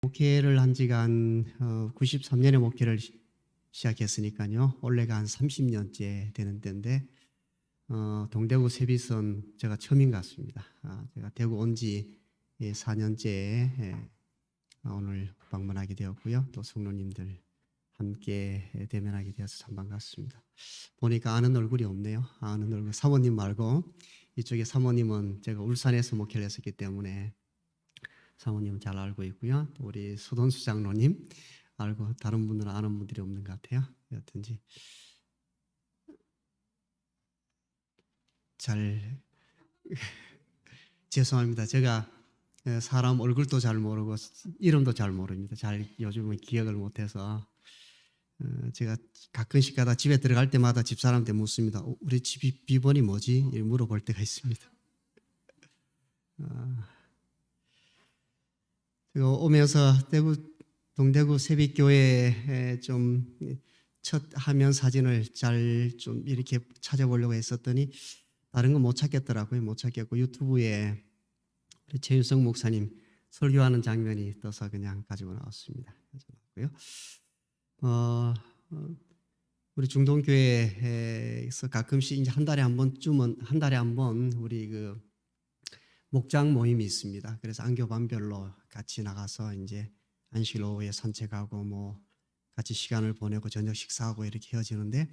목회를 한 지가 한 93년에 목회를 시작했으니까요. 올해가 한 30년째 되는 때인데 동대구 세비선 제가 처음인 것 같습니다. 제가 대구 온 지 4년째 오늘 방문하게 되었고요. 또 성도님들 함께 대면하게 되어서 참 반갑습니다. 보니까 아는 얼굴이 없네요. 아는 얼굴 사모님 말고 이쪽에 사모님은 제가 울산에서 목회를 했었기 때문에 사모님은 잘 알고 있고요. 또 우리 수돈수 장로님 알고 다른 분들은 아는 분들이 없는 것 같아요. 여튼지 잘 죄송합니다. 제가 사람 얼굴도 잘 모르고 이름도 잘 모릅니다. 잘 요즘은 기억을 못해서 제가 가끔씩 가다 집에 들어갈 때마다 집사람한테 묻습니다. 우리 집 비번이 뭐지? 이렇게 물어볼 때가 있습니다. 제가 오면서 동대구 세빛교회에 좀 첫 화면 사진을 잘 좀 이렇게 찾아보려고 했었더니 다른 건 못 찾겠더라고요. 못 찾겠고 유튜브에 우리 최유성 목사님 설교하는 장면이 떠서 그냥 가지고 나왔습니다. 우리 중동교회에서 가끔씩 이제 한 달에 한 번 우리 그 목장 모임이 있습니다. 그래서 안교반별로 같이 나가서 이제 안식 오후에 산책하고 뭐 같이 시간을 보내고 저녁 식사하고 이렇게 헤어지는데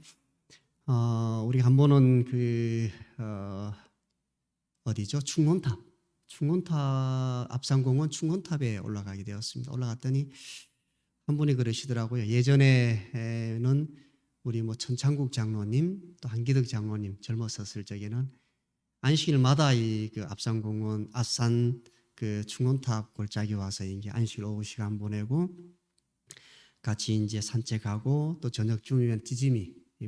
우리 한 번은 어디죠? 충원탑 앞산공원 충원탑에 올라가게 되었습니다. 올라갔더니 한 분이 그러시더라고요. 예전에는 우리 뭐 천창국 장로님 또 한기덕 장로님 젊었었을 적에는 안식일마다 이 그 앞산 그 충원탑 골짜기 와서 이제 안식일 오후 시간 보내고 같이 이제 산책하고 또 저녁 쯤이면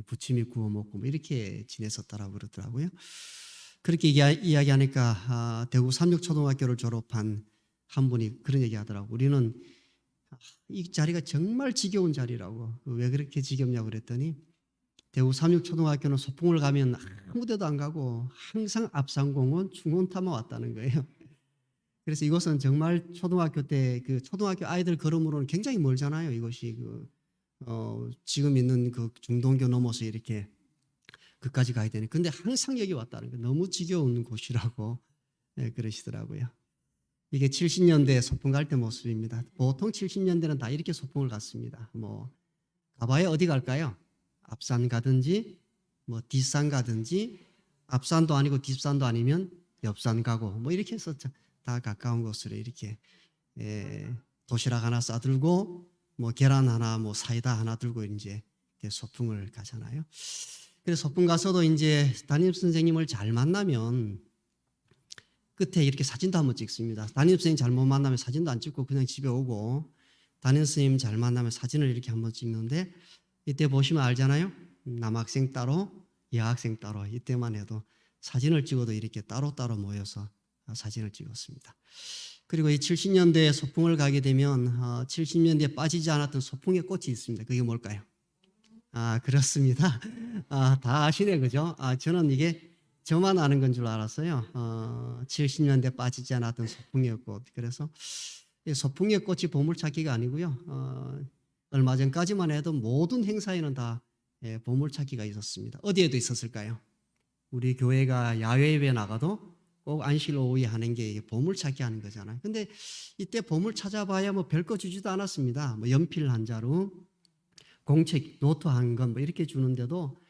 부침이 구워 먹고 뭐 이렇게 지냈었다라고 그러더라고요. 그렇게 이야기하니까 대구 삼육초등학교를 졸업한 한 분이 그런 얘기하더라고. 우리는 이 자리가 정말 지겨운 자리라고. 왜 그렇게 지겹냐고 그랬더니 대구 삼육초등학교는 소풍을 가면 아무 데도 안 가고 항상 앞산공원 충원탑만 왔다는 거예요. 그래서 이곳은 정말 초등학교 때 그 초등학교 아이들 걸음으로는 굉장히 멀잖아요. 이곳이 지금 있는 그 중동교 넘어서 이렇게 그까지 가야 되는. 근데 항상 여기 왔다는 거 너무 지겨운 곳이라고 그러시더라고요. 이게 70년대 소풍 갈 때 모습입니다. 보통 70년대는 다 이렇게 소풍을 갔습니다. 뭐 가봐야 어디 갈까요? 앞산 가든지 뭐 뒷산 가든지 앞산도 아니고 뒷산도 아니면 옆산 가고 뭐 이렇게 해서 다 가까운 곳으로 이렇게 도시락 하나 싸들고 뭐 계란 하나 뭐 사이다 하나 들고 이제 소풍을 가잖아요. 그래서 소풍 가서도 이제 담임 선생님을 잘 만나면 끝에 이렇게 사진도 한번 찍습니다. 담임 선생님 잘못 만나면 사진도 안 찍고 그냥 집에 오고 담임 선생님 잘 만나면 사진을 이렇게 한번 찍는데 이때 보시면 알잖아요. 남학생 따로 여학생 따로 이때만 해도 사진을 찍어도 이렇게 따로따로 모여서 사진을 찍었습니다. 그리고 이 70년대 소풍을 가게 되면 70년대에 빠지지 않았던 소풍의 꽃이 있습니다. 그게 뭘까요? 그렇습니다. 다 아시네, 그죠? 저는 이게 저만 아는 건 줄 알았어요. 70년대 빠지지 않았던 소풍의 꽃. 그래서 이 소풍의 꽃이 보물찾기가 아니고요. 얼마 전까지만 해도 모든 행사에는 다 보물찾기가 있었습니다. 어디에도 있었을까요? 우리 교회가 야외 예배 나가도 꼭 안식 오후에 하는 게 보물찾기 하는 거잖아요. 근데 이때 보물 찾아봐야 뭐 별거 주지도 않았습니다. 뭐 연필 한 자루, 공책, 노트 한 권 뭐 이렇게 주는데도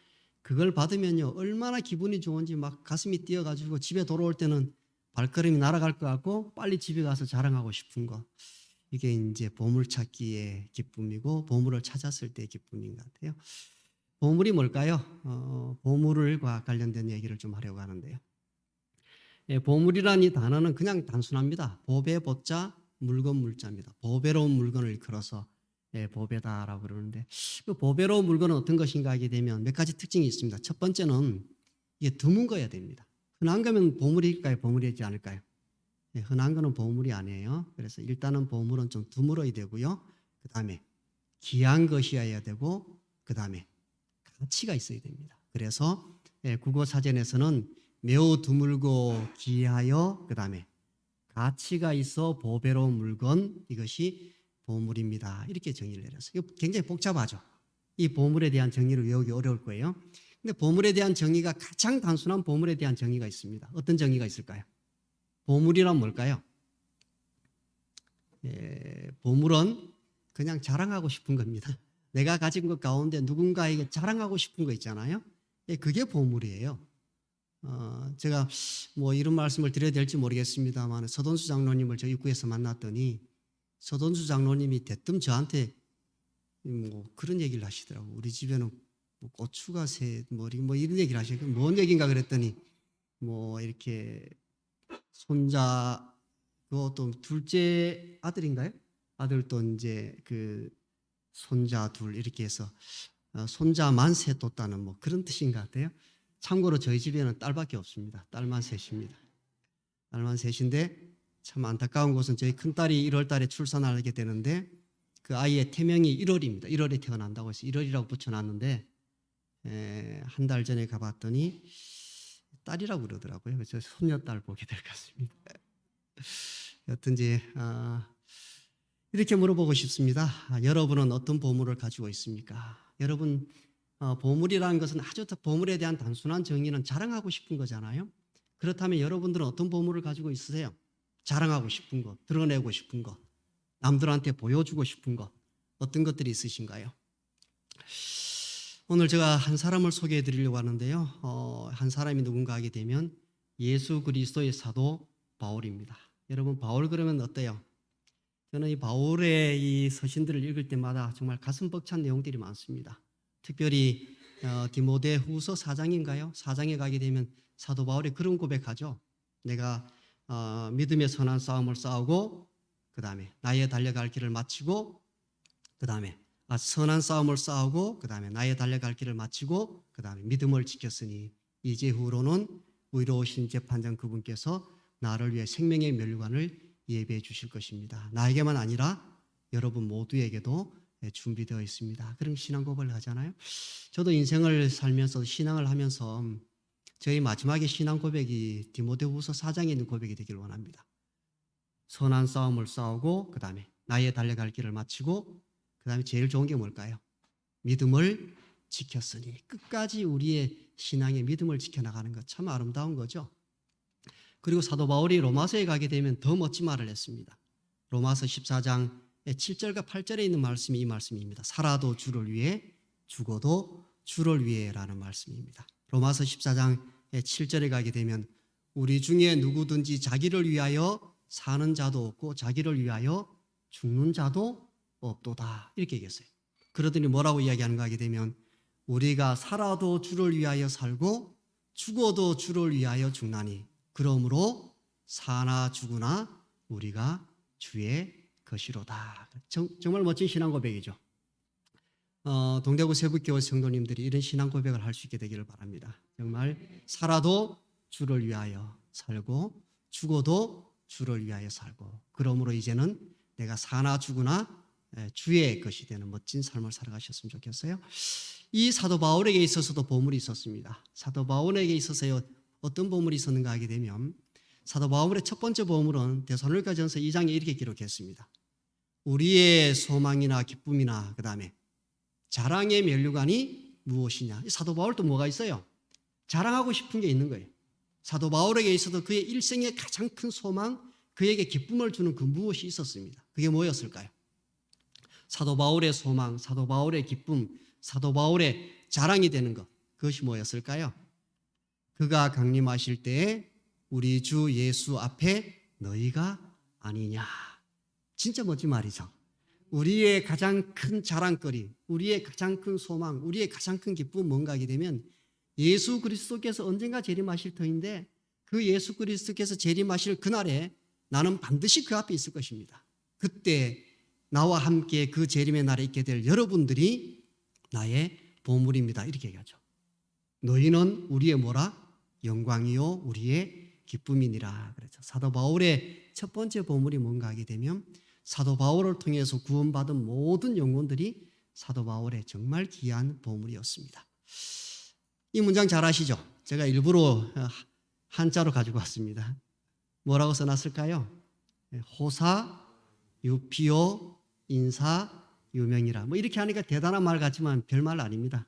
그걸 받으면요 얼마나 기분이 좋은지 막 가슴이 뛰어가지고 집에 돌아올 때는 발걸음이 날아갈 것 같고 빨리 집에 가서 자랑하고 싶은 거. 이게 이제 보물찾기의 기쁨이고 보물을 찾았을 때의 기쁨인 것 같아요. 보물이 뭘까요? 보물과 관련된 얘기를 좀 하려고 하는데요. 보물이라는 이 단어는 그냥 단순합니다. 보배 보자 물건 물자입니다. 보배로운 물건을 일컬어서 보배다라고 그러는데 그 보배로운 물건은 어떤 것인가 하게 되면 몇 가지 특징이 있습니다. 첫 번째는 이게 드문 거야 됩니다. 흔한 거면 보물일까요? 보물이지 않을까요? 흔한 거는 보물이 아니에요. 그래서 일단은 보물은 좀 드물어야 되고요. 그 다음에 귀한 것이어야 되고 그 다음에 가치가 있어야 됩니다. 그래서 국어사전에서는 매우 드물고 귀하여 그 다음에 가치가 있어 보배로운 물건 이것이 보물입니다. 이렇게 정의를 내렸어요. 이거 굉장히 복잡하죠. 이 보물에 대한 정의를 외우기 어려울 거예요. 근데 보물에 대한 정의가 가장 단순한 보물에 대한 정의가 있습니다. 어떤 정의가 있을까요? 보물이란 뭘까요? 보물은 그냥 자랑하고 싶은 겁니다. 내가 가진 것 가운데 누군가에게 자랑하고 싶은 거 있잖아요. 그게 보물이에요. 제가 뭐 이런 말씀을 드려야 될지 모르겠습니다만 서돈수 장로님을 저 입구에서 만났더니 서돈수 장로님이 대뜸 저한테 뭐 그런 얘기를 하시더라고요. 우리 집에는 뭐 고추가 새 머리 뭐 이런 얘기를 하시고 뭔 얘기인가 그랬더니 뭐 이렇게 손자 그것도 둘째 아들인가요? 아들도 이제 그 손자 둘 이렇게 해서 손자만 셋 뒀다는 뭐 그런 뜻인 것 같아요. 참고로 저희 집에는 딸밖에 없습니다. 딸만 셋입니다. 딸만 셋인데 참 안타까운 것은 저희 큰딸이 1월 달에 출산을 하게 되는데 그 아이의 태명이 1월입니다. 1월에 태어난다고 해서 1월이라고 붙여놨는데 한 달 전에 가봤더니 딸이라고 그러더라고요. 그래서 손녀딸 보게 될 것 같습니다. 여튼지 이렇게 물어보고 싶습니다. 여러분은 어떤 보물을 가지고 있습니까? 여러분 보물이라는 것은 아주 보물에 대한 단순한 정의는 자랑하고 싶은 거잖아요. 그렇다면 여러분들은 어떤 보물을 가지고 있으세요? 자랑하고 싶은 것, 드러내고 싶은 것, 남들한테 보여주고 싶은 것, 어떤 것들이 있으신가요? 오늘 제가 한 사람을 소개해 드리려고 하는데요. 한 사람이 누군가 하게 되면 예수 그리스도의 사도 바울입니다. 여러분 바울 그러면 어때요? 저는 이 바울의 이 서신들을 읽을 때마다 정말 가슴 벅찬 내용들이 많습니다. 특별히 디모데후서 4장인가요? 4장에 가게 되면 사도 바울이 그런 고백하죠. 내가 믿음의 선한 싸움을 싸우고 그 다음에 나의 달려갈 길을 마치고 그 다음에 선한 싸움을 싸우고 그 다음에 나의 달려갈 길을 마치고 그 다음에 믿음을 지켰으니 이제 후로는 의로우신 재판장 그분께서 나를 위해 생명의 멸관을 예배해 주실 것입니다. 나에게만 아니라 여러분 모두에게도 준비되어 있습니다. 그런 신앙 고백을 하잖아요. 저도 인생을 살면서 신앙을 하면서 저희 마지막에 신앙 고백이 디모데후서 4장에 있는 고백이 되길 원합니다. 선한 싸움을 싸우고 그 다음에 나의 달려갈 길을 마치고 그 다음에 제일 좋은 게 뭘까요? 믿음을 지켰으니 끝까지 우리의 신앙의 믿음을 지켜나가는 것 참 아름다운 거죠. 그리고 사도 바울이 로마서에 가게 되면 더 멋진 말을 했습니다. 로마서 14장 7절과 8절에 있는 말씀이 이 말씀입니다. 살아도 주를 위해 죽어도 주를 위해라는 말씀입니다. 로마서 14장 7절에 가게 되면 우리 중에 누구든지 자기를 위하여 사는 자도 없고 자기를 위하여 죽는 자도 없도다 이렇게 얘기했어요. 그러더니 뭐라고 이야기하는가 하게 되면 우리가 살아도 주를 위하여 살고 죽어도 주를 위하여 죽나니 그러므로 사나 죽으나 우리가 주의 것이로다. 정말 멋진 신앙 고백이죠. 동대구 세북교회 성도님들이 이런 신앙 고백을 할 수 있게 되기를 바랍니다. 정말 살아도 주를 위하여 살고 죽어도 주를 위하여 살고 그러므로 이제는 내가 사나 죽으나 주의 것이 되는 멋진 삶을 살아가셨으면 좋겠어요. 이 사도 바울에게 있어서도 보물이 있었습니다. 사도 바울에게 있어서 어떤 보물이 있었는가 하게 되면 사도 바울의 첫 번째 보물은 데살로니가전서 2장에 이렇게 기록했습니다. 우리의 소망이나 기쁨이나 그 다음에 자랑의 면류관이 무엇이냐. 사도 바울도 뭐가 있어요? 자랑하고 싶은 게 있는 거예요. 사도 바울에게 있어도 그의 일생의 가장 큰 소망, 그에게 기쁨을 주는 그 무엇이 있었습니다. 그게 뭐였을까요? 사도 바울의 소망, 사도 바울의 기쁨, 사도 바울의 자랑이 되는 것, 그것이 뭐였을까요? 그가 강림하실 때에 우리 주 예수 앞에 너희가 아니냐. 진짜 멋진 말이죠. 우리의 가장 큰 자랑거리, 우리의 가장 큰 소망, 우리의 가장 큰 기쁨은 뭔가 하게 되면 예수 그리스도께서 언젠가 재림하실 터인데 그 예수 그리스도께서 재림하실 그날에 나는 반드시 그 앞에 있을 것입니다. 그때 나와 함께 그 재림의 날에 있게 될 여러분들이 나의 보물입니다. 이렇게 얘기하죠. 너희는 우리의 뭐라? 영광이요 우리의 기쁨이니라. 그렇죠. 사도 바울의 첫 번째 보물이 뭔가 하게 되면 사도 바울을 통해서 구원받은 모든 영혼들이 사도 바울의 정말 귀한 보물이었습니다. 이 문장 잘 아시죠? 제가 일부러 한자로 가지고 왔습니다. 뭐라고 써놨을까요? 호사, 유피오, 인사 유명이라. 뭐 이렇게 하니까 대단한 말 같지만 별말 아닙니다.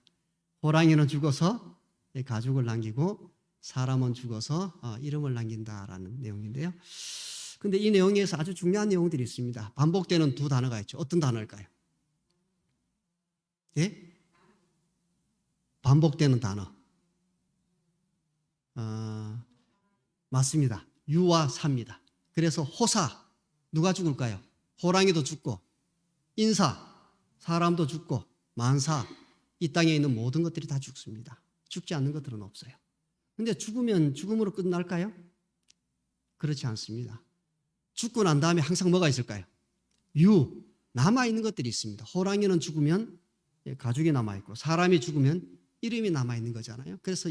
호랑이는 죽어서 가죽을 남기고 사람은 죽어서 이름을 남긴다라는 내용인데요. 근데 이 내용에서 아주 중요한 내용들이 있습니다. 반복되는 두 단어가 있죠. 어떤 단어일까요? 예? 반복되는 단어. 맞습니다. 유와 사입니다. 그래서 호사, 누가 죽을까요? 호랑이도 죽고, 인사, 사람도 죽고, 만사, 이 땅에 있는 모든 것들이 다 죽습니다. 죽지 않는 것들은 없어요. 근데 죽으면 죽음으로 끝날까요? 그렇지 않습니다. 죽고 난 다음에 항상 뭐가 있을까요? 남아있는 것들이 있습니다. 호랑이는 죽으면 가죽이 남아있고, 사람이 죽으면 이름이 남아있는 거잖아요. 그래서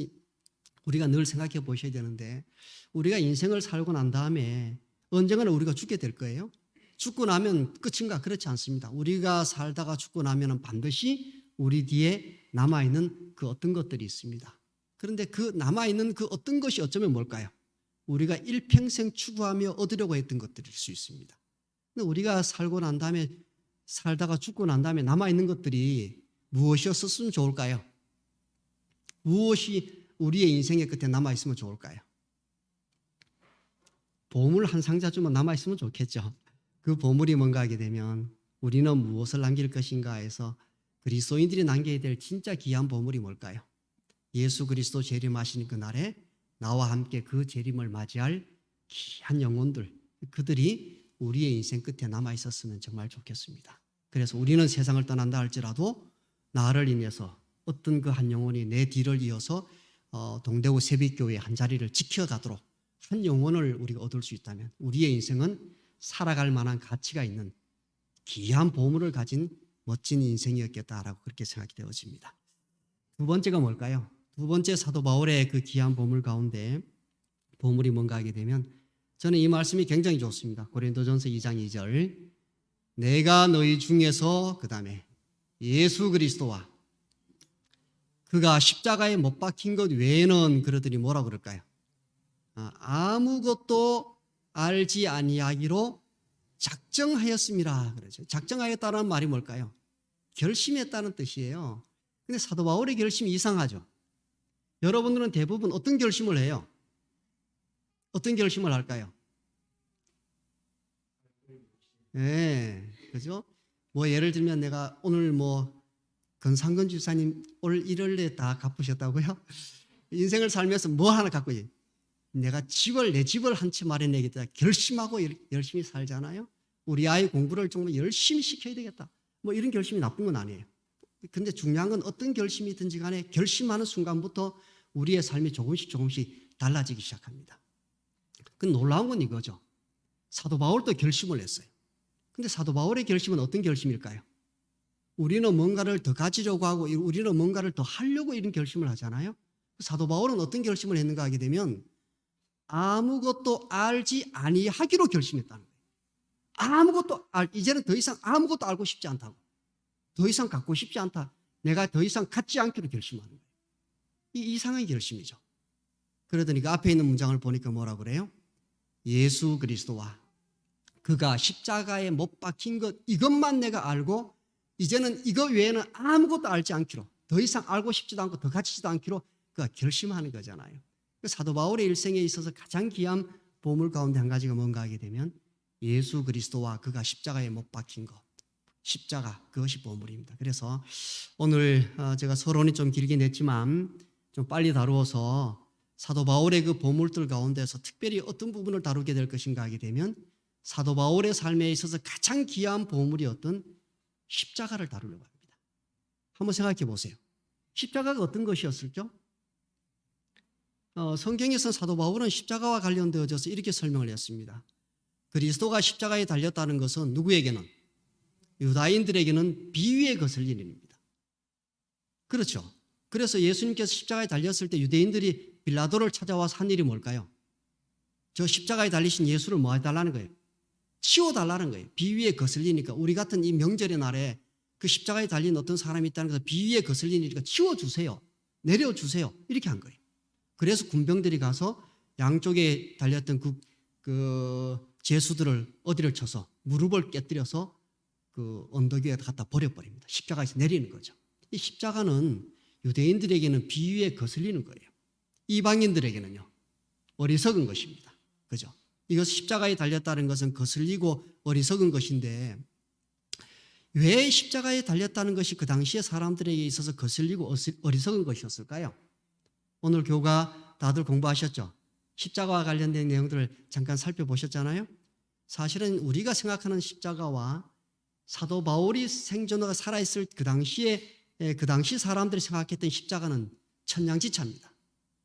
우리가 늘 생각해 보셔야 되는데, 우리가 인생을 살고 난 다음에 언젠가는 우리가 죽게 될 거예요. 죽고 나면 끝인가? 그렇지 않습니다. 우리가 살다가 죽고 나면 반드시 우리 뒤에 남아있는 그 어떤 것들이 있습니다. 그런데 그 남아있는 그 어떤 것이 어쩌면 뭘까요? 우리가 일평생 추구하며 얻으려고 했던 것들일 수 있습니다. 근데 우리가 살고 난 다음에, 살다가 죽고 난 다음에 남아있는 것들이 무엇이었으면 좋을까요? 무엇이 우리의 인생의 끝에 남아있으면 좋을까요? 보물 한 상자 주면 남아있으면 좋겠죠. 그 보물이 뭔가 하게 되면 우리는 무엇을 남길 것인가 해서 그리스도인들이 남겨야 될 진짜 귀한 보물이 뭘까요? 예수 그리스도 재림하시는 그날에 나와 함께 그 재림을 맞이할 귀한 영혼들, 그들이 우리의 인생 끝에 남아있었으면 정말 좋겠습니다. 그래서 우리는 세상을 떠난다 할지라도 나를 인해서 어떤 그 한 영혼이 내 뒤를 이어서 동대구 세빛교회 한 자리를 지켜가도록 한 영혼을 우리가 얻을 수 있다면 우리의 인생은 살아갈 만한 가치가 있는 귀한 보물을 가진 멋진 인생이었겠다라고 그렇게 생각이 되어집니다. 두 번째가 뭘까요? 두 번째 사도 바울의 그 귀한 보물 가운데 보물이 뭔가 하게 되면 저는 이 말씀이 굉장히 좋습니다. 고린도전서 2장 2절, 내가 너희 중에서, 그 다음에 예수 그리스도와 그가 십자가에 못 박힌 것 외에는, 그러더니 뭐라고 그럴까요? 아무것도 알지 아니하기로 작정하였습니다. 그러죠. 작정하였다는 말이 뭘까요? 결심했다는 뜻이에요. 근데 사도 바울의 결심이 이상하죠. 여러분들은 대부분 어떤 결심을 해요? 어떤 결심을 할까요? 네, 그죠? 뭐 예를 들면 내가 오늘 건상근 집사님 올 1월에 다 갚으셨다고요? 인생을 살면서 뭐 하나 갖고 내가 내 집을 한 채 마련해야겠다 결심하고 열심히 살잖아요. 우리 아이 공부를 정말 열심히 시켜야 되겠다. 뭐 이런 결심이 나쁜 건 아니에요. 근데 중요한 건 어떤 결심이든지 간에 결심하는 순간부터 우리의 삶이 조금씩 달라지기 시작합니다. 그 놀라운 건 이거죠. 사도 바울도 결심을 했어요. 근데 사도 바울의 결심은 어떤 결심일까요? 우리는 뭔가를 더 가지려고 하고 우리는 뭔가를 더 하려고 이런 결심을 하잖아요. 사도 바울은 어떤 결심을 했는가 하게 되면 아무것도 알지 아니하기로 결심했다는 거예요. 이제는 더 이상 아무것도 알고 싶지 않다고. 더 이상 갖고 싶지 않다. 내가 더 이상 갖지 않기로 결심하는 거예요. 이 이상한 결심이죠. 그러더니 그 앞에 있는 문장을 보니까 뭐라고 그래요? 예수 그리스도와 그가 십자가에 못 박힌 것, 이것만 내가 알고 이제는 이거 외에는 아무것도 알지 않기로, 더 이상 알고 싶지도 않고 더 가지지도 않기로 그가 결심하는 거잖아요. 사도 바울의 일생에 있어서 가장 귀한 보물 가운데 한 가지가 뭔가 하게 되면 예수 그리스도와 그가 십자가에 못 박힌 것, 십자가, 그것이 보물입니다. 그래서 오늘 제가 서론이 좀 길게 냈지만 좀 빨리 다루어서 사도 바울의 그 보물들 가운데서 특별히 어떤 부분을 다루게 될 것인가 하게 되면 사도 바울의 삶에 있어서 가장 귀한 보물이었던 십자가를 다루려고 합니다. 한번 생각해 보세요. 십자가가 어떤 것이었을죠? 성경에서 사도 바울은 십자가와 관련되어져서 이렇게 설명을 했습니다. 그리스도가 십자가에 달렸다는 것은 누구에게는? 유다인들에게는 비위에 거슬리는 일입니다. 그렇죠. 그래서 예수님께서 십자가에 달렸을 때 유대인들이 빌라도를 찾아와서 한 일이 뭘까요? 저 십자가에 달리신 예수를 뭐 해달라는 거예요? 치워달라는 거예요. 비위에 거슬리니까. 우리 같은 이 명절의 날에 그 십자가에 달린 어떤 사람이 있다는 것을 비위에 거슬리니까 치워주세요. 내려주세요. 이렇게 한 거예요. 그래서 군병들이 가서 양쪽에 달렸던 그 제수들을 어디를 쳐서 무릎을 깨뜨려서 그 언덕 위에 갖다 버려버립니다. 십자가에서 내리는 거죠. 이 십자가는 유대인들에게는 비유에 거슬리는 거예요. 이방인들에게는요, 어리석은 것입니다. 그죠? 이것 십자가에 달렸다는 것은 거슬리고 어리석은 것인데, 왜 십자가에 달렸다는 것이 그 당시에 사람들에게 있어서 거슬리고 어리석은 것이었을까요? 오늘 교가 다들 공부하셨죠? 십자가와 관련된 내용들을 잠깐 살펴보셨잖아요? 사실은 우리가 생각하는 십자가와 사도 바울이 생존하고 살아있을 그 당시 사람들이 생각했던 십자가는 천양지차입니다.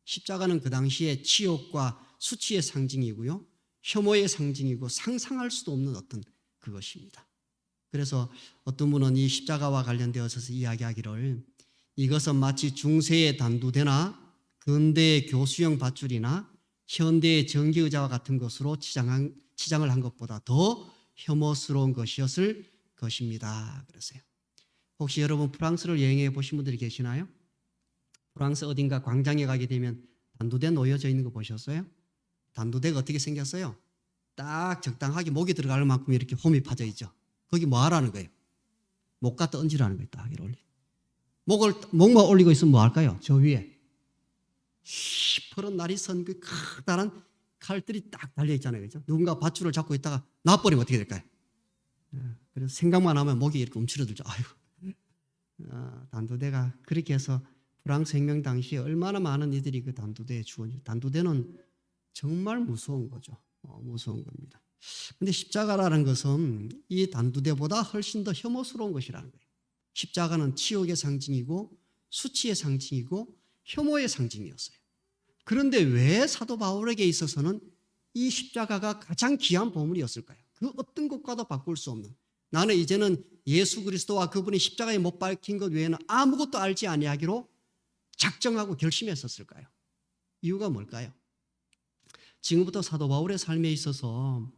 십자가는 그 당시에 치욕과 수치의 상징이고요, 혐오의 상징이고 상상할 수도 없는 어떤 그것입니다. 그래서 어떤 분은 이 십자가와 관련되어서 이야기하기를, 이것은 마치 중세의 단두대나 근대의 교수형 밧줄이나 현대의 전기의자와 같은 것으로 치장을 한 것보다 더 혐오스러운 것이었을 것입니다. 그러세요. 혹시 여러분 프랑스를 여행해 보신 분들이 계시나요? 프랑스 어딘가 광장에 가게 되면 단두대 놓여져 있는 거 보셨어요? 단두대가 어떻게 생겼어요? 딱 적당하게 목이 들어갈 만큼 이렇게 홈이 파져 있죠. 거기 뭐 하라는 거예요? 목 갖다 얹으라는 거예요. 딱 이렇게 목만 올리고 있으면 뭐 할까요? 저 위에 시퍼런 날이 선 그 커다란 칼들이 딱 달려 있잖아요. 그죠? 누군가 밧줄을 잡고 있다가 놔버리면 어떻게 될까요? 그래서 생각만 하면 목이 이렇게 움츠러들죠. 아이고. 단두대가 그렇게 해서 프랑스 혁명 당시에 얼마나 많은 이들이 그 단두대에 죽었죠. 단두대는 정말 무서운 거죠. 무서운 겁니다. 근데 십자가라는 것은 이 단두대보다 훨씬 더 혐오스러운 것이라는 거예요. 십자가는 치욕의 상징이고 수치의 상징이고 혐오의 상징이었어요. 그런데 왜 사도 바울에게 있어서는 이 십자가가 가장 귀한 보물이었을까요? 그 어떤 것과도 바꿀 수 없는, 나는 이제는 예수 그리스도와 그분이 십자가에 못 박힌 것 외에는 아무것도 알지 아니하기로 작정하고 결심했었을까요? 이유가 뭘까요? 지금부터 사도 바울의 삶에 있어서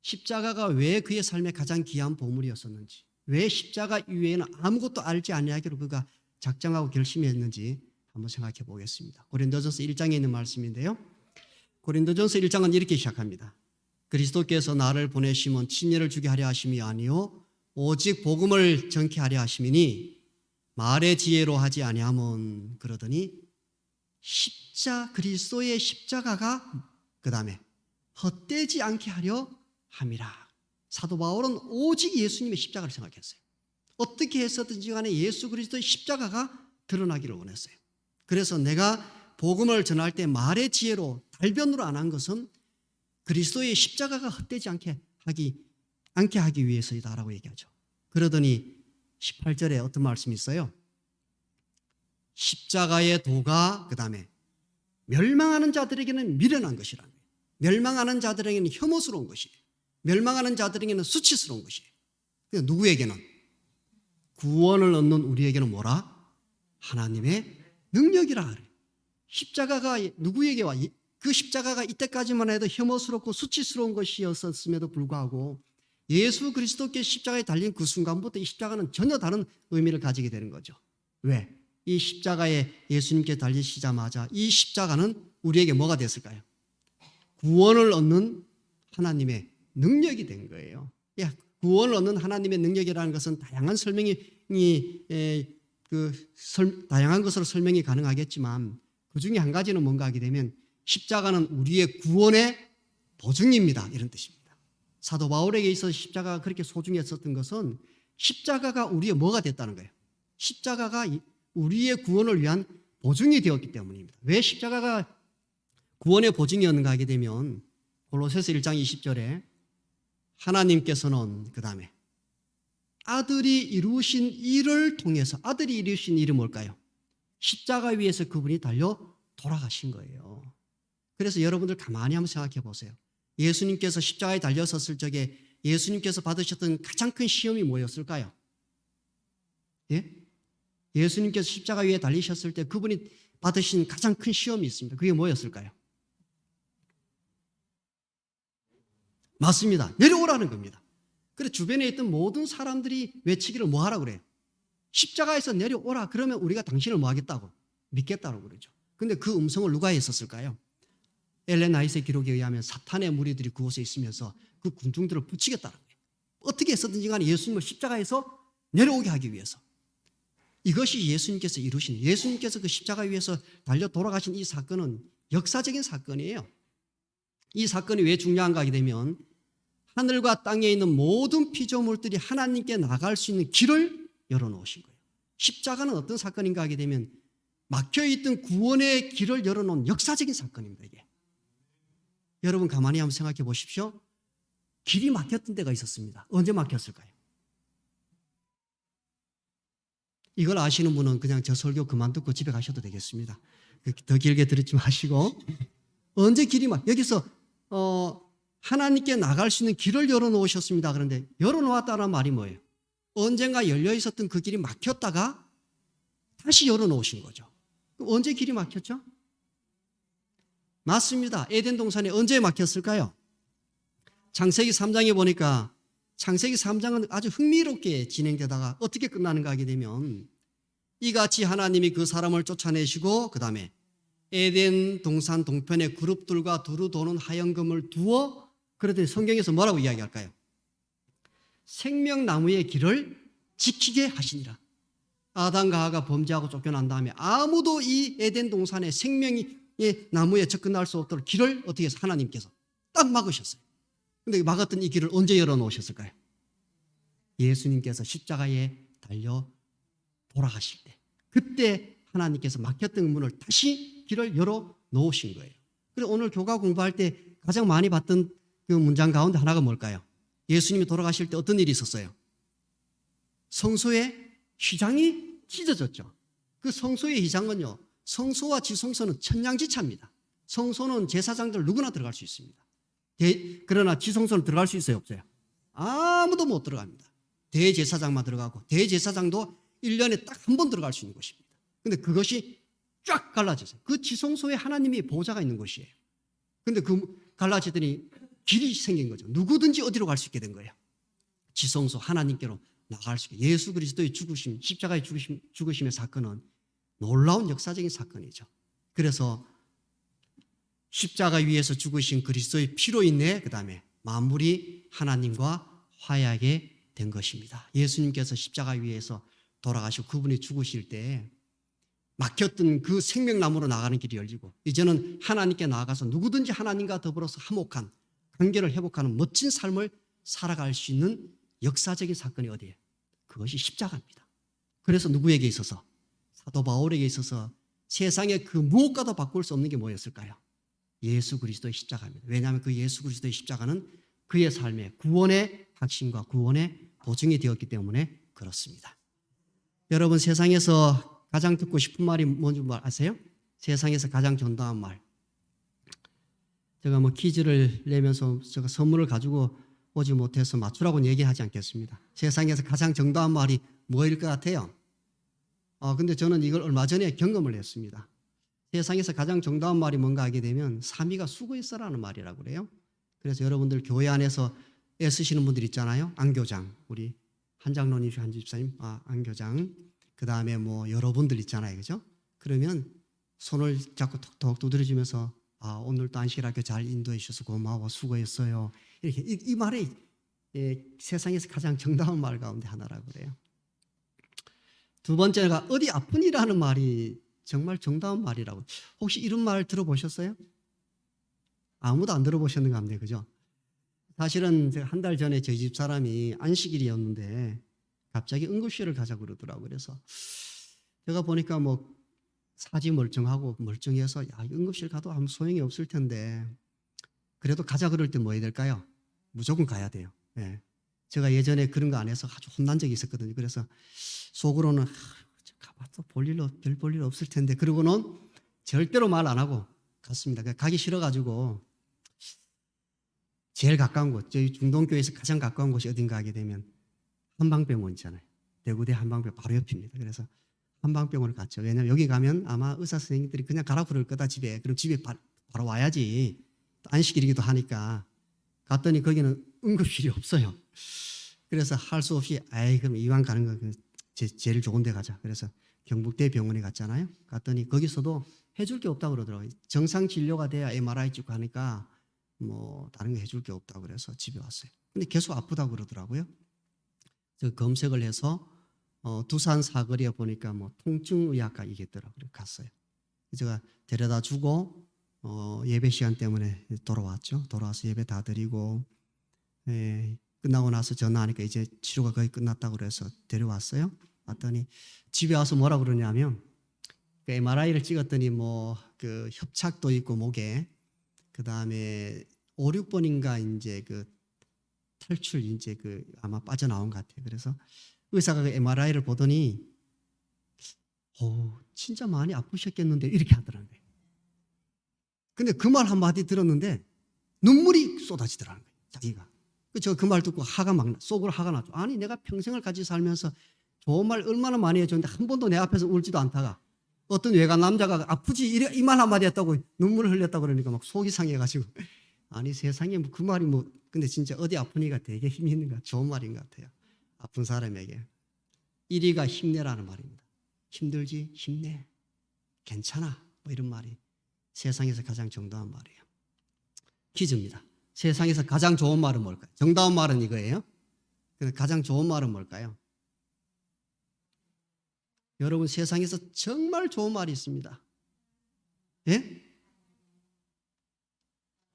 십자가가 왜 그의 삶의 가장 귀한 보물이었었는지, 왜 십자가 이외에는 아무것도 알지 아니하기로 그가 작정하고 결심했는지 한번 생각해 보겠습니다. 고린도전서 1장에 있는 말씀인데요. 고린도전서 1장은 이렇게 시작합니다. 그리스도께서 나를 보내심은 친애를 주게 하려 하심이 아니요 오직 복음을 전케 하려 하심이니 말의 지혜로 하지 아니함은, 그러더니 그리스도의 십자가가 그 다음에 헛되지 않게 하려 함이라. 사도 바울은 오직 예수님의 십자가를 생각했어요. 어떻게 해서든지 간에 예수 그리스도의 십자가가 드러나기를 원했어요. 그래서 내가 복음을 전할 때 말의 지혜로 달변으로 안 한 것은 그리스도의 십자가가 헛되지 않게 하기 위해서이다라고 얘기하죠. 그러더니 18절에 어떤 말씀이 있어요? 십자가의 도가 그 다음에 멸망하는 자들에게는 미련한 것이라는 거예요. 멸망하는 자들에게는 혐오스러운 것이에요. 멸망하는 자들에게는 수치스러운 것이에요. 누구에게는? 구원을 얻는 우리에게는 뭐라? 하나님의 능력이라 그래요. 십자가가 누구에게 와? 그 십자가가 이때까지만 해도 혐오스럽고 수치스러운 것이었음에도 불구하고 예수 그리스도께 십자가에 달린 그 순간부터 이 십자가는 전혀 다른 의미를 가지게 되는 거죠. 왜? 이 십자가에 예수님께 달리시자마자 이 십자가는 우리에게 뭐가 됐을까요? 구원을 얻는 하나님의 능력이 된 거예요. 구원을 얻는 하나님의 능력이라는 것은 다양한 다양한 것으로 설명이 가능하겠지만 그 중에 한 가지는 뭔가 하게 되면 십자가는 우리의 구원의 보증입니다. 이런 뜻입니다. 사도 바울에게 있어서 십자가가 그렇게 소중했었던 것은 십자가가 우리의 뭐가 됐다는 거예요. 십자가가 우리의 구원을 위한 보증이 되었기 때문입니다. 왜 십자가가 구원의 보증이었는가 하게 되면 골로새서 1장 20절에 하나님께서는 그 다음에 아들이 이루신 일을 통해서, 아들이 이루신 일이 뭘까요? 십자가 위에서 그분이 달려 돌아가신 거예요. 그래서 여러분들 가만히 한번 생각해 보세요. 예수님께서 십자가에 달려섰을 적에 예수님께서 받으셨던 가장 큰 시험이 뭐였을까요? 예? 예수님께서 십자가 위에 달리셨을 때 그분이 받으신 가장 큰 시험이 있습니다. 그게 뭐였을까요? 맞습니다. 내려오라는 겁니다. 그래서 주변에 있던 모든 사람들이 외치기를 뭐 하라고 그래요? 십자가에서 내려오라. 그러면 우리가 당신을 뭐 하겠다고? 믿겠다고 그러죠. 근데 그 음성을 누가 했었을까요? 엘렌 나이스의 기록에 의하면 사탄의 무리들이 그곳에 있으면서 그 군중들을 붙이겠다는 거예요. 어떻게 해서든지 간에 예수님을 십자가에서 내려오게 하기 위해서. 이것이 예수님께서 이루신, 예수님께서 그 십자가 위에서 달려 돌아가신 이 사건은 역사적인 사건이에요. 이 사건이 왜 중요한가 하게 되면 하늘과 땅에 있는 모든 피조물들이 하나님께 나갈 수 있는 길을 열어놓으신 거예요. 십자가는 어떤 사건인가 하게 되면 막혀있던 구원의 길을 열어놓은 역사적인 사건입니다. 이게. 여러분 가만히 한번 생각해 보십시오. 길이 막혔던 데가 있었습니다. 언제 막혔을까요? 이걸 아시는 분은 그냥 저 설교 그만 듣고 집에 가셔도 되겠습니다. 더 길게 들지 마시고. 언제 길이 여기서 하나님께 나갈 수 있는 길을 열어놓으셨습니다. 그런데 열어놓았다는 말이 뭐예요? 언젠가 열려 있었던 그 길이 막혔다가 다시 열어놓으신 거죠. 언제 길이 막혔죠? 맞습니다. 에덴 동산에 언제 막혔을까요? 창세기 3장에 보니까 창세기 3장은 아주 흥미롭게 진행되다가 어떻게 끝나는가 하게 되면 이같이 하나님이 그 사람을 쫓아내시고 그 다음에 에덴 동산 동편에 그룹들과 두루 도는 하얀금을 두어 그랬더니 성경에서 뭐라고 이야기할까요? 생명나무의 길을 지키게 하시니라. 아담과 하와가 범죄하고 쫓겨난 다음에 아무도 이 에덴 동산의 생명의 나무에 접근할 수 없도록 길을 어떻게 해서 하나님께서 딱 막으셨어요. 근데 막았던 이 길을 언제 열어놓으셨을까요? 예수님께서 십자가에 달려 돌아가실 때 그때 하나님께서 막혔던 문을 다시 길을 열어놓으신 거예요. 그래서 오늘 교가 공부할 때 가장 많이 봤던 그 문장 가운데 하나가 뭘까요? 예수님이 돌아가실 때 어떤 일이 있었어요? 성소의 휘장이 찢어졌죠. 그 성소의 휘장은요, 성소와 지성소는 천냥지차입니다. 성소는 제사장들 누구나 들어갈 수 있습니다. 그러나 지성소는 들어갈 수 있어요, 없어요? 아무도 못 들어갑니다. 대제사장만 들어가고 대제사장도 1년에 딱 한 번 들어갈 수 있는 곳입니다. 그런데 그것이 쫙 갈라졌어요. 그 지성소에 하나님이 보호자가 있는 곳이에요. 그런데 그 갈라지더니 길이 생긴 거죠. 누구든지 어디로 갈 수 있게 된 거예요. 지성소 하나님께로 나갈 수 있게. 예수 그리스도의 죽으심, 십자가의 죽으심의 사건은 놀라운 역사적인 사건이죠. 그래서 십자가 위에서 죽으신 그리스도의 피로 인해 그 다음에 만물이 하나님과 화해하게 된 것입니다. 예수님께서 십자가 위에서 돌아가시고 그분이 죽으실 때 막혔던 그 생명나무로 나가는 길이 열리고 이제는 하나님께 나아가서 누구든지 하나님과 더불어서 화목한 관계를 회복하는 멋진 삶을 살아갈 수 있는 역사적인 사건이 어디예요? 그것이 십자가입니다. 그래서 누구에게 있어서? 사도 바울에게 있어서 세상에 그 무엇과도 바꿀 수 없는 게 뭐였을까요? 예수 그리스도의 십자가입니다. 왜냐하면 그 예수 그리스도의 십자가는 그의 삶의 구원의 확신과 구원의 보증이 되었기 때문에 그렇습니다. 여러분 세상에서 가장 듣고 싶은 말이 뭔지 아세요? 세상에서 가장 존귀한 말. 제가 퀴즈를 내면서 제가 선물을 가지고 오지 못해서 맞추라고는 얘기하지 않겠습니다. 세상에서 가장 정당한 말이 뭐일 것 같아요? 근데 저는 이걸 얼마 전에 경험을 했습니다. 세상에서 가장 정당한 말이 뭔가 하게 되면 삼위가 수고했어라는 말이라고 그래요. 그래서 여러분들 교회 안에서 애쓰시는 분들 있잖아요. 안교장, 우리 한장로님, 한집사님, 안교장. 그 다음에 여러분들 있잖아요. 그죠? 그러면 손을 자꾸 톡톡 두드려주면서 오늘도 안식일학교 잘 인도해 주셔서 고마워, 수고했어요. 이렇게 이 말이 세상에서 가장 정당한 말 가운데 하나라고 그래요. 두 번째가 어디 아프니라는 말이 정말 정당한 말이라고. 혹시 이런 말 들어보셨어요? 아무도 안 들어보셨는가 합니다. 그죠? 사실은 제가 한 달 전에 저희 집 사람이 안식일이었는데 갑자기 응급실을 가자고 그러더라고요. 그래서 제가 보니까 사지 멀쩡하고 멀쩡해서 응급실 가도 아무 소용이 없을 텐데 그래도 가자 그럴 때 뭐 해야 될까요? 무조건 가야 돼요. 네. 제가 예전에 그런 거 안 해서 아주 혼난 적이 있었거든요. 그래서 속으로는 가봐도 별 볼 일 없을 텐데 그러고는 절대로 말 안 하고 갔습니다. 가기 싫어가지고 제일 가까운 곳, 저희 중동교회에서 가장 가까운 곳이 어딘가 하게 되면 한방병원 있잖아요. 대구대 한방병원 바로 옆입니다. 그래서 한방병원을 갔죠. 왜냐하면 여기 가면 아마 의사 선생님들이 그냥 가라 그럴 거다 집에. 그럼 집에 바로 와야지. 안식일이기도 하니까. 갔더니 거기는 응급실이 없어요. 그래서 할 수 없이 그럼 이왕 가는 거 제일 좋은 데 가자. 그래서 경북대 병원에 갔잖아요. 갔더니 거기서도 해줄 게 없다고 그러더라고요. 정상 진료가 돼야 MRI 찍고 하니까 다른 거 해줄 게 없다고 그래서 집에 왔어요. 근데 계속 아프다고 그러더라고요. 저 검색을 해서 두산 사거리에 보니까 뭐 통증의학과 이게 있더라고요. 갔어요. 제가 데려다 주고 예배 시간 때문에 돌아왔죠. 돌아와서 예배 다 드리고 끝나고 나서 전화하니까 이제 치료가 거의 끝났다고 그래서 데려왔어요. 왔더니 집에 와서 뭐라 그러냐면 그 MRI를 찍었더니 뭐 그 협착도 있고 목에 그 다음에 5, 6번인가 이제 그 탈출 이제 그 아마 빠져나온 것 같아요. 그래서 의사가 그 MRI를 보더니 진짜 많이 아프셨겠는데 이렇게 하더라는 거예요. 근데 그 말 한마디 들었는데 눈물이 쏟아지더라는 거예요. 자기가. 저 그 말 듣고 속으로 화가 났죠. 아니 내가 평생을 같이 살면서 좋은 말 얼마나 많이 해줬는데 한 번도 내 앞에서 울지도 않다가 어떤 외간 남자가 아프지 이 말 한마디 했다고 눈물을 흘렸다고 그러니까 막 속이 상해가지고 아니 세상에 그 말이 근데 진짜 어디 아프니까 되게 힘이 있는가 좋은 말인 것 같아요. 아픈 사람에게 이리가 힘내라는 말입니다. 힘들지 힘내 괜찮아 뭐 이런 말이 세상에서 가장 정다운 말이에요. 퀴즈입니다. 세상에서 가장 좋은 말은 뭘까요? 정다운 말은 이거예요. 가장 좋은 말은 뭘까요? 여러분 세상에서 정말 좋은 말이 있습니다. 예?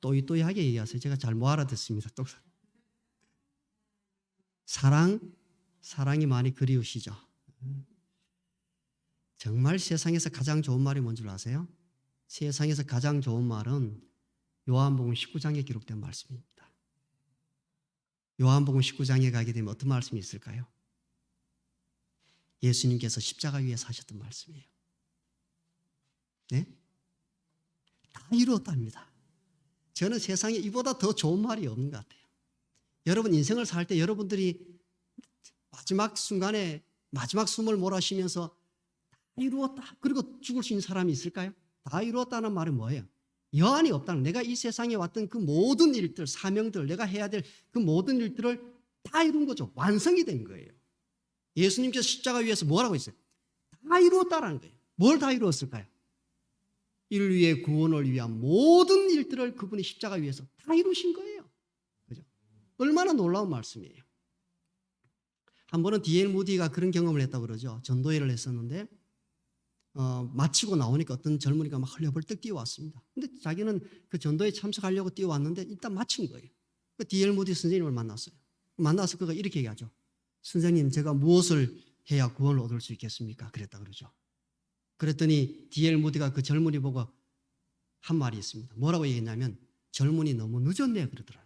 또이또이하게 얘기하세요. 제가 잘 못 알아듣습니다. 또 사랑이 많이 그리우시죠? 정말 세상에서 가장 좋은 말이 뭔 줄 아세요? 세상에서 가장 좋은 말은 요한복음 19장에 기록된 말씀입니다. 요한복음 19장에 가게 되면 어떤 말씀이 있을까요? 예수님께서 십자가 위에 사셨던 말씀이에요. 네? 다 이루었답니다. 저는 세상에 이보다 더 좋은 말이 없는 것 같아요. 여러분 인생을 살 때 여러분들이 마지막 순간에 마지막 숨을 몰아쉬면서 다 이루었다. 그리고 죽을 수 있는 사람이 있을까요? 다 이루었다는 말은 뭐예요? 여한이 없다는 내가 이 세상에 왔던 그 모든 일들, 사명들, 내가 해야 될 그 모든 일들을 다 이룬 거죠. 완성이 된 거예요. 예수님께서 십자가 위에서 뭐라고 했어요? 다 이루었다라는 거예요. 뭘 다 이루었을까요? 인류의 구원을 위한 모든 일들을 그분이 십자가 위에서 다 이루신 거예요. 그죠? 얼마나 놀라운 말씀이에요. 한 번은 D.L. 무디가 그런 경험을 했다고 그러죠. 전도회를 했었는데 마치고 나오니까 어떤 젊은이가 막 헐레벌떡 뛰어왔습니다. 근데 자기는 그 전도에 참석하려고 뛰어왔는데 일단 마친 거예요. 그 D.L. 무디 선생님을 만났어요. 만나서 그가 이렇게 얘기하죠. 선생님, 제가 무엇을 해야 구원을 얻을 수 있겠습니까? 그랬다 그러죠. 그랬더니 D.L. 무디가 그 젊은이 보고 한 말이 있습니다. 뭐라고 얘기했냐면 젊은이 너무 늦었네 그러더라고요.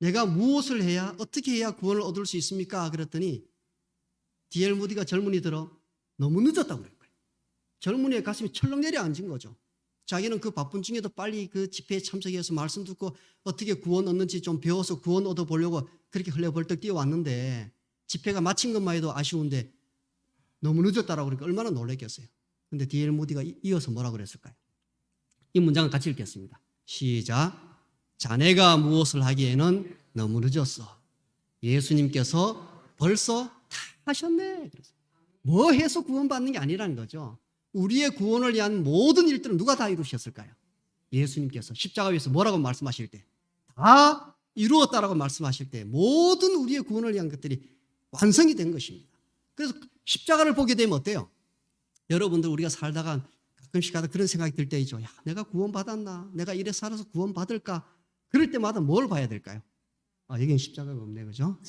내가 무엇을 해야 어떻게 해야 구원을 얻을 수 있습니까? 그랬더니 D.L. 무디가 젊은이들어 너무 늦었다고 그랬어요. 젊은이의 가슴이 철렁 내려앉은 거죠. 자기는 그 바쁜 중에도 빨리 그 집회에 참석해서 말씀 듣고 어떻게 구원 얻는지 좀 배워서 구원 얻어보려고 그렇게 헐레벌떡 뛰어왔는데 집회가 마친 것만 해도 아쉬운데 너무 늦었다라고 그러니까 얼마나 놀랐겠어요. 근데 D.L. 무디가 이어서 뭐라고 그랬을까요? 이 문장을 같이 읽겠습니다. 시작. 자네가 무엇을 하기에는 너무 늦었어. 예수님께서 벌써 다 하셨네. 뭐 해서 구원받는 게 아니라는 거죠. 우리의 구원을 위한 모든 일들은 누가 다 이루셨을까요? 예수님께서 십자가 위에서 뭐라고 말씀하실 때? 다 이루었다라고 말씀하실 때 모든 우리의 구원을 위한 것들이 완성이 된 것입니다. 그래서 십자가를 보게 되면 어때요? 여러분들 우리가 살다가 가끔씩 그런 생각이 들 때 있죠. 야, 내가 구원받았나? 내가 이래 살아서 구원받을까? 그럴 때마다 뭘 봐야 될까요? 여기는 십자가가 없네, 그죠?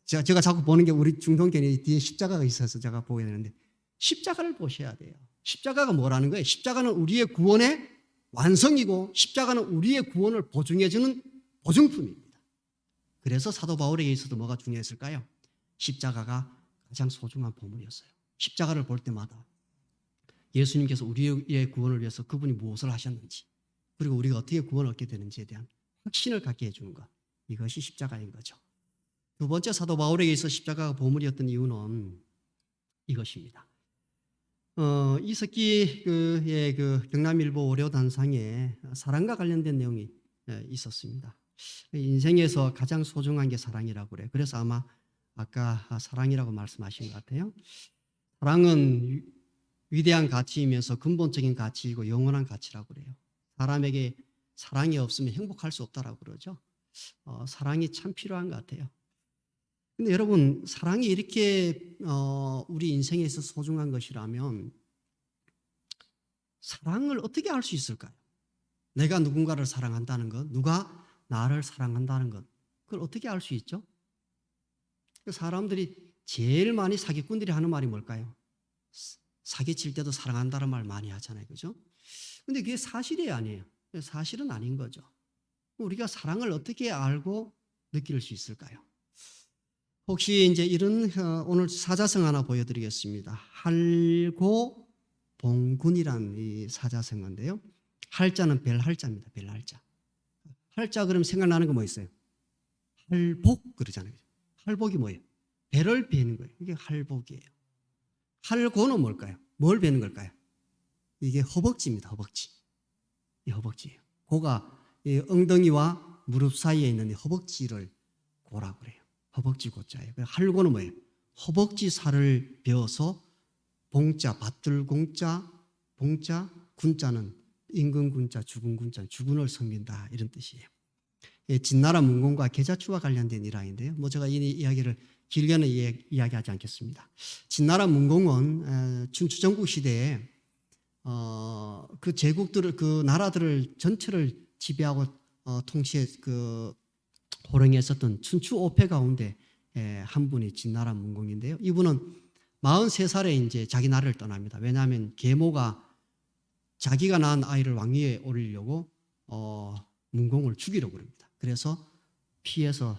제가 자꾸 보는 게 우리 중동교회 뒤에 십자가가 있어서 제가 보게 되는데 십자가를 보셔야 돼요. 십자가가 뭐라는 거예요? 십자가는 우리의 구원의 완성이고 십자가는 우리의 구원을 보증해주는 보증품입니다. 그래서 사도 바울에게 있어도 뭐가 중요했을까요? 십자가가 가장 소중한 보물이었어요. 십자가를 볼 때마다 예수님께서 우리의 구원을 위해서 그분이 무엇을 하셨는지 그리고 우리가 어떻게 구원을 얻게 되는지에 대한 확신을 갖게 해주는 것, 이것이 십자가인 거죠. 두 번째 사도 바울에게 있어 십자가가 보물이었던 이유는 이것입니다. 이석기의 그 경남일보 월요단상에 사랑과 관련된 내용이 있었습니다. 인생에서 가장 소중한 게 사랑이라고 그래요. 그래서 아마 아까 사랑이라고 말씀하신 것 같아요. 사랑은 위대한 가치이면서 근본적인 가치이고 영원한 가치라고 그래요. 사람에게 사랑이 없으면 행복할 수 없다라고 그러죠. 사랑이 참 필요한 것 같아요. 근데 여러분, 사랑이 이렇게 우리 인생에서 소중한 것이라면 사랑을 어떻게 알 수 있을까요? 내가 누군가를 사랑한다는 것, 누가 나를 사랑한다는 것, 그걸 어떻게 알 수 있죠? 사람들이 제일 많이 사기꾼들이 하는 말이 뭘까요? 사기칠 때도 사랑한다는 말 많이 하잖아요. 그죠? 근데 그게 사실이 아니에요. 사실은 아닌 거죠. 우리가 사랑을 어떻게 알고 느낄 수 있을까요? 혹시 이제 이런 오늘 사자성 하나 보여드리겠습니다. 할고봉군이란 이 사자성어인데요. 할자는 별할자입니다. 별할자. 할자 그러면 생각나는 거 뭐 있어요? 할복 그러잖아요. 할복이 뭐예요? 배를 베는 거예요. 이게 할복이에요. 할고는 뭘까요? 뭘 베는 걸까요? 이게 허벅지입니다. 허벅지. 이 허벅지예요. 고가 이 엉덩이와 무릎 사이에 있는 이 허벅지를 고라고 그래요. 허벅지 고자예요. 할고는 뭐예요? 허벅지 살을 베어서 봉자, 밭들 공자, 봉자, 군자는 임금 군자, 죽은 군자, 죽은을 섬긴다 이런 뜻이에요. 진나라 문공과 계자추와 관련된 일화인데요. 제가 이 이야기를 길게는 이야기하지 않겠습니다. 진나라 문공은 춘추전국 시대에 그 제국들을 그 나라들을 전체를 지배하고 통치해 호령했었던 춘추 5패 가운데 한 분이 진나라 문공인데요. 이분은 43살에 이제 자기 나라를 떠납니다. 왜냐하면 계모가 자기가 낳은 아이를 왕위에 올리려고 문공을 죽이려고 합니다. 그래서 피해서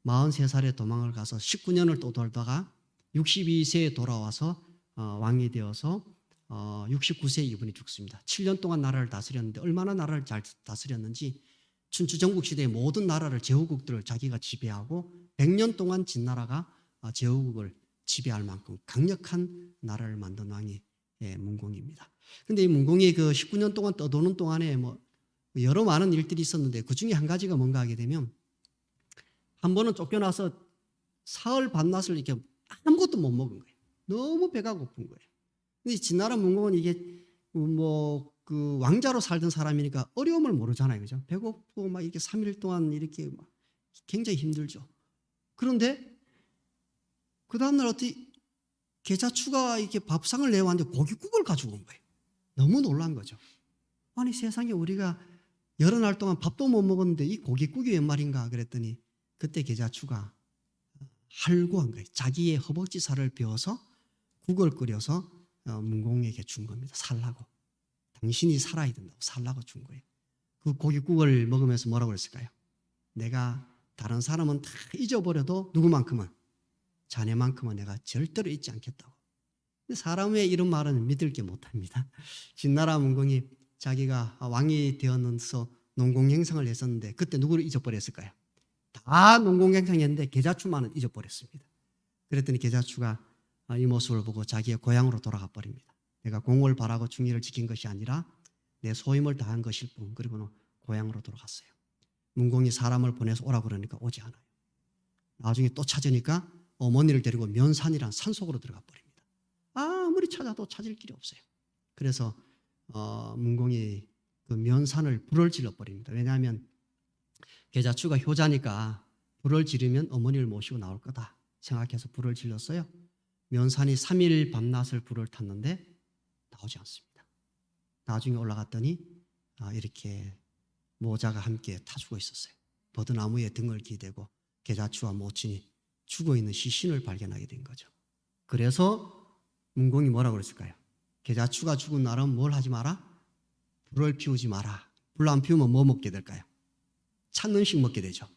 43살에 도망을 가서 19년을 또 돌다가 62세에 돌아와서 왕이 되어서 69세에 이분이 죽습니다. 7년 동안 나라를 다스렸는데 얼마나 나라를 잘 다스렸는지 춘추전국 시대의 모든 나라를 제후국들을 자기가 지배하고 100년 동안 진나라가 제후국을 지배할 만큼 강력한 나라를 만든 왕이 문공입니다. 그런데 이 문공이 그 19년 동안 떠도는 동안에 여러 많은 일들이 있었는데 그 중에 한 가지가 뭔가 하게 되면 한 번은 쫓겨나서 사흘 밤낮을 이렇게 아무것도 못 먹은 거예요. 너무 배가 고픈 거예요. 근데 진나라 문공은 이게 그 왕자로 살던 사람이니까 어려움을 모르잖아요. 그죠? 배고프고 막 이렇게 3일 동안 이렇게 막 굉장히 힘들죠. 그런데 그 다음날 어떻게 계자추가 이렇게 밥상을 내왔는데 고깃국을 가지고 온 거예요. 너무 놀란 거죠. 아니 세상에 우리가 여러 날 동안 밥도 못 먹었는데 이 고깃국이 웬 말인가 그랬더니 그때 계자추가 할구한 거예요. 자기의 허벅지 살을 베어서 국을 끓여서 문공에게 준 겁니다. 살라고. 당신이 살아야 된다고 살라고 준 거예요. 그 고깃국을 먹으면서 뭐라고 그랬을까요? 내가 다른 사람은 다 잊어버려도 누구만큼은 자네만큼은 내가 절대로 잊지 않겠다고. 근데 사람의 이런 말은 믿을 게 못합니다. 진나라 문공이 자기가 왕이 되어서 농공행상을 했었는데 그때 누구를 잊어버렸을까요? 다 농공행상했는데 계자추만은 잊어버렸습니다. 그랬더니 계자추가 이 모습을 보고 자기의 고향으로 돌아가 버립니다. 내가 공을 바라고 중의를 지킨 것이 아니라 내 소임을 다한 것일 뿐. 그리고는 고향으로 돌아갔어요. 문공이 사람을 보내서 오라고 그러니까 오지 않아요. 나중에 또 찾으니까 어머니를 데리고 면산이란 산속으로 들어가 버립니다. 아무리 찾아도 찾을 길이 없어요. 그래서 문공이 그 면산을 불을 질러 버립니다. 왜냐하면 계자추가 효자니까 불을 지르면 어머니를 모시고 나올 거다 생각해서 불을 질렀어요. 면산이 3일 밤낮을 불을 탔는데 나오지 않습니다. 나중에 올라갔더니 이렇게 모자가 함께 타주고 있었어요. 버드나무에 등을 기대고 계자추와 모친이 죽어 있는 시신을 발견하게 된 거죠. 그래서 문공이 뭐라고 그랬을까요? 계자추가 죽은 날은 뭘 하지 마라? 불을 피우지 마라. 불 안 피우면 뭐 먹게 될까요? 찬 음식 먹게 되죠.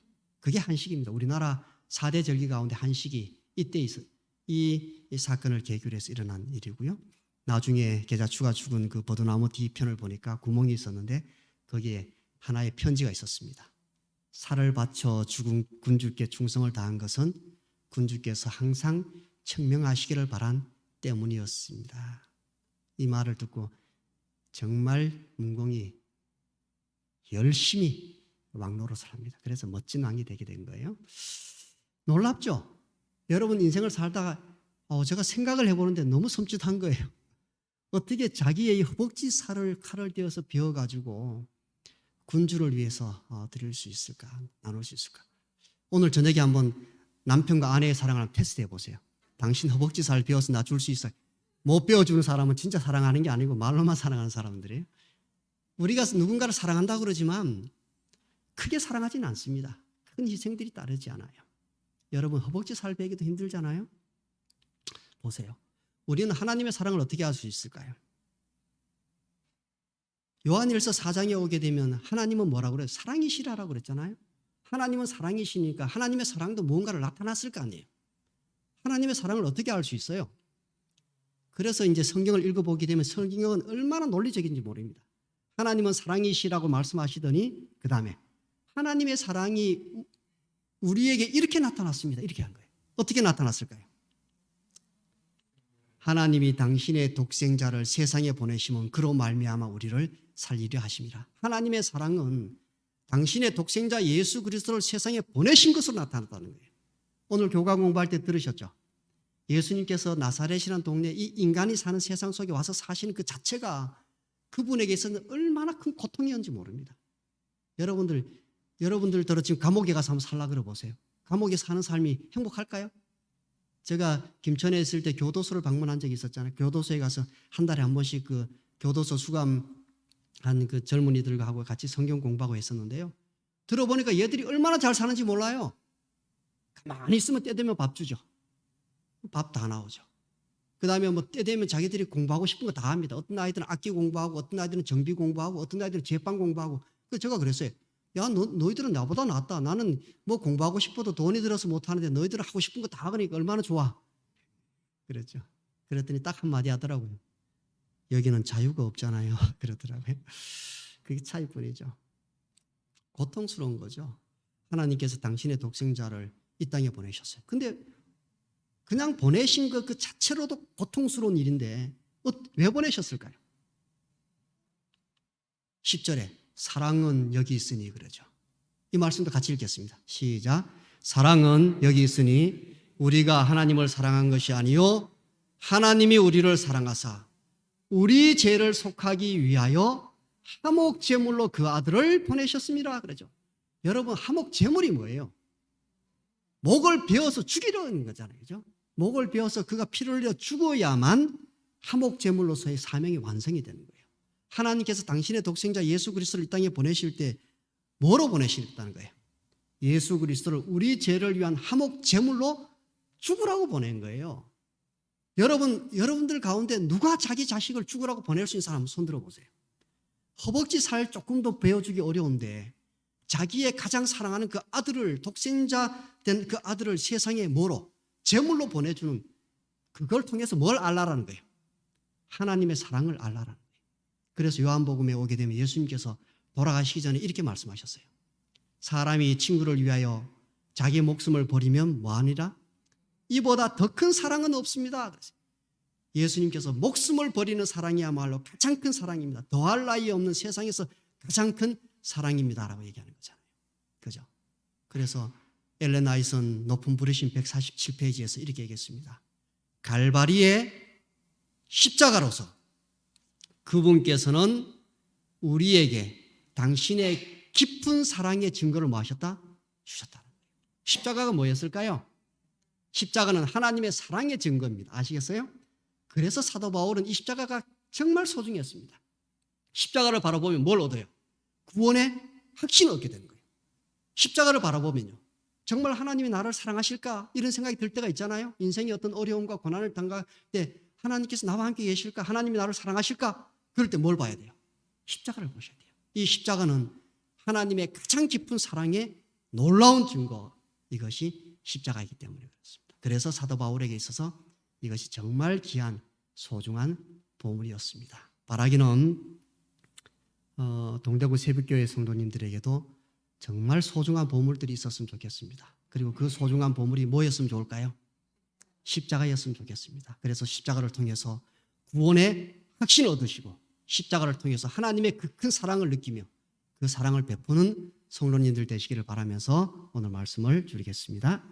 그게 한식입니다. 우리나라 4대 절기 가운데 한식이 이때 있어요. 이 사건을 계기로 해서 일어난 일이고요. 나중에 계자추가 죽은 그 버드나무 뒤편을 보니까 구멍이 있었는데 거기에 하나의 편지가 있었습니다. 살을 바쳐 죽은 군주께 충성을 다한 것은 군주께서 항상 청명하시기를 바란 때문이었습니다. 이 말을 듣고 정말 문공이 열심히 왕노릇을 합니다. 그래서 멋진 왕이 되게 된 거예요. 놀랍죠? 여러분 인생을 살다가 제가 생각을 해보는데 너무 섬찟한 거예요. 어떻게 자기의 허벅지 살을 칼을 떼어서 베어가지고 군주를 위해서 드릴 수 있을까? 나눌 수 있을까? 오늘 저녁에 한번 남편과 아내의 사랑을 한번 테스트해 보세요. 당신 허벅지 살 베어서 나 줄 수 있어요? 못 베어주는 사람은 진짜 사랑하는 게 아니고 말로만 사랑하는 사람들이에요. 우리가 누군가를 사랑한다고 그러지만 크게 사랑하지는 않습니다. 큰 희생들이 따르지 않아요. 여러분 허벅지 살 베기도 힘들잖아요. 보세요. 우리는 하나님의 사랑을 어떻게 알 수 있을까요? 요한일서 4장에 오게 되면 하나님은 뭐라고 그래요? 사랑이시라고 그랬잖아요. 하나님은 사랑이시니까 하나님의 사랑도 무언가를 나타났을 거 아니에요. 하나님의 사랑을 어떻게 알 수 있어요? 그래서 이제 성경을 읽어보게 되면 성경은 얼마나 논리적인지 모릅니다. 하나님은 사랑이시라고 말씀하시더니 그 다음에 하나님의 사랑이 우리에게 이렇게 나타났습니다. 이렇게 한 거예요. 어떻게 나타났을까요? 하나님이 당신의 독생자를 세상에 보내시면 그로 말미암아 우리를 살리려 하심이라. 하나님의 사랑은 당신의 독생자 예수 그리스도를 세상에 보내신 것으로 나타났다는 거예요. 오늘 교과 공부할 때 들으셨죠? 예수님께서 나사렛이라는 동네 이 인간이 사는 세상 속에 와서 사시는 그 자체가 그분에게서는 얼마나 큰 고통이었는지 모릅니다. 여러분들도 지금 감옥에 가서 한번 살라 그래 보세요. 감옥에 사는 삶이 행복할까요? 제가 김천에 있을 때 교도소를 방문한 적이 있었잖아요. 교도소에 가서 한 달에 한 번씩 그 교도소 수감한 그 젊은이들과 하고 같이 성경 공부하고 했었는데요. 들어보니까 얘들이 얼마나 잘 사는지 몰라요. 가만히 있으면 때 되면 밥 주죠. 밥 다 나오죠. 그 다음에 뭐 때 되면 자기들이 공부하고 싶은 거 다 합니다. 어떤 아이들은 악기 공부하고 어떤 아이들은 정비 공부하고 어떤 아이들은 제빵 공부하고. 그래서 제가 그랬어요. 야, 너희들은 나보다 낫다. 나는 뭐 공부하고 싶어도 돈이 들어서 못하는데 너희들은 하고 싶은 거 다 하니까 얼마나 좋아. 그랬죠. 그랬더니 딱 한마디 하더라고요. 여기는 자유가 없잖아요. 그러더라고요. 그게 차이뿐이죠. 고통스러운 거죠. 하나님께서 당신의 독생자를 이 땅에 보내셨어요. 근데 그냥 보내신 것 그 자체로도 고통스러운 일인데 왜 보내셨을까요? 10절에 사랑은 여기 있으니 그러죠. 이 말씀도 같이 읽겠습니다. 시작. 사랑은 여기 있으니 우리가 하나님을 사랑한 것이 아니요 하나님이 우리를 사랑하사 우리 죄를 속하기 위하여 화목 제물로 그 아들을 보내셨습니다. 그러죠. 여러분 화목 제물이 뭐예요? 목을 베어서 죽이려는 거잖아요. 그죠? 목을 베어서 그가 피를 흘려 죽어야만 화목 제물로서의 사명이 완성이 되는 거예요. 하나님께서 당신의 독생자 예수 그리스도를 이 땅에 보내실 때 뭐로 보내셨다는 거예요? 예수 그리스도를 우리 죄를 위한 화목 제물로 죽으라고 보낸 거예요. 여러분들 가운데 누가 자기 자식을 죽으라고 보낼 수 있는 사람 손 들어보세요. 허벅지 살 조금도 베어주기 어려운데 자기의 가장 사랑하는 그 아들을 독생자 된 그 아들을 세상에 뭐로? 제물로 보내주는 그걸 통해서 뭘 알라라는 거예요? 하나님의 사랑을 알라라는 거예요. 그래서 요한복음에 오게 되면 예수님께서 돌아가시기 전에 이렇게 말씀하셨어요. 사람이 친구를 위하여 자기 목숨을 버리면 뭐하니라? 이보다 더 큰 사랑은 없습니다. 그래서 예수님께서 목숨을 버리는 사랑이야말로 가장 큰 사랑입니다. 더할 나위 없는 세상에서 가장 큰 사랑입니다라고 얘기하는 거잖아요. 그죠? 그래서 엘렌 아이슨 높은 부르심 147페이지에서 이렇게 얘기했습니다. 갈바리의 십자가로서 그분께서는 우리에게 당신의 깊은 사랑의 증거를 뭐 하셨다? 주셨다. 십자가가 뭐였을까요? 십자가는 하나님의 사랑의 증거입니다. 아시겠어요? 그래서 사도 바울은 이 십자가가 정말 소중했습니다. 십자가를 바라보면 뭘 얻어요? 구원의 확신을 얻게 되는 거예요. 십자가를 바라보면요. 정말 하나님이 나를 사랑하실까? 이런 생각이 들 때가 있잖아요. 인생의 어떤 어려움과 고난을 당할 때 하나님께서 나와 함께 계실까? 하나님이 나를 사랑하실까? 그럴 때 뭘 봐야 돼요? 십자가를 보셔야 돼요. 이 십자가는 하나님의 가장 깊은 사랑의 놀라운 증거, 이것이 십자가이기 때문에 그렇습니다. 그래서 사도 바울에게 있어서 이것이 정말 귀한 소중한 보물이었습니다. 바라기는 동대구 새벽교회 성도님들에게도 정말 소중한 보물들이 있었으면 좋겠습니다. 그리고 그 소중한 보물이 뭐였으면 좋을까요? 십자가였으면 좋겠습니다. 그래서 십자가를 통해서 구원의 확신을 얻으시고 십자가를 통해서 하나님의 그 큰 사랑을 느끼며 그 사랑을 베푸는 성도님들 되시기를 바라면서 오늘 말씀을 줄이겠습니다.